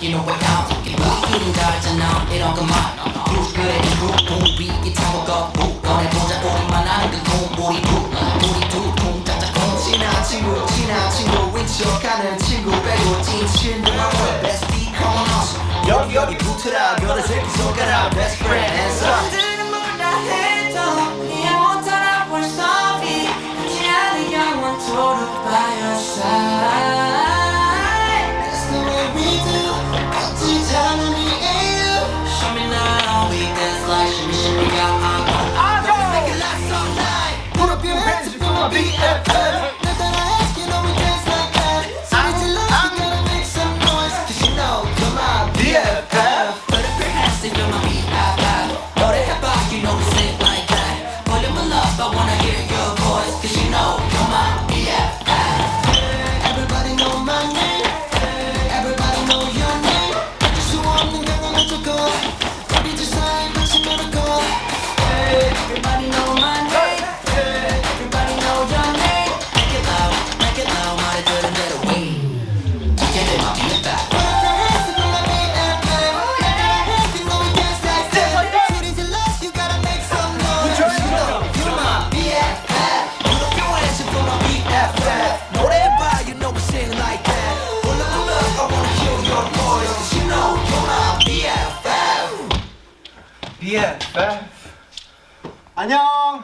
You know what now? 우리끼리 달잖아 이런 것만 그래 우리 타고 걷고 꺼내보자 우리만 아는 그 콩보리 우리 두콩 짝짝콩 친한 친구 윈척하는 친구 빼고 찐 친구만 왜 best be calling us 여기 붙으라 너네 새끼 손가락 best friend hands up 사람들은 뭐라 해도 네 못하나 벌써 비 같이 하는 영원토록 by your side That's the way we do 어찌 잘하는 이에요 Show me now we dance like shimmy shimmy got Let's make it last all night Put up your hands if you're my BFF 날 따라해 you know we dance like that 소리 질러 you gotta make some noise Cause you know you're my BFF Put up your hands if you're my BFF 노래해봐 you know we sing like that Volume up I wanna hear your voice Cause you know you're my BFF Everybody know my name Everybody know your name 어쩔 수 없는 경험을 적어 우리 두 사이 마치 miracle Everybody know my name Everybody know your name Make it loud 말을 들은 대로 ring 이게 내 my BFF Put up your hands if you're my BFF 날 따라해 you know we dance like that 소리 질러 you gotta make some noise You know you're my BFF Put up your hands if you're my BFF 노래해봐 you know we sing like that Volume up I wanna hear your voice Cause you know you're my BFF BFF 안녕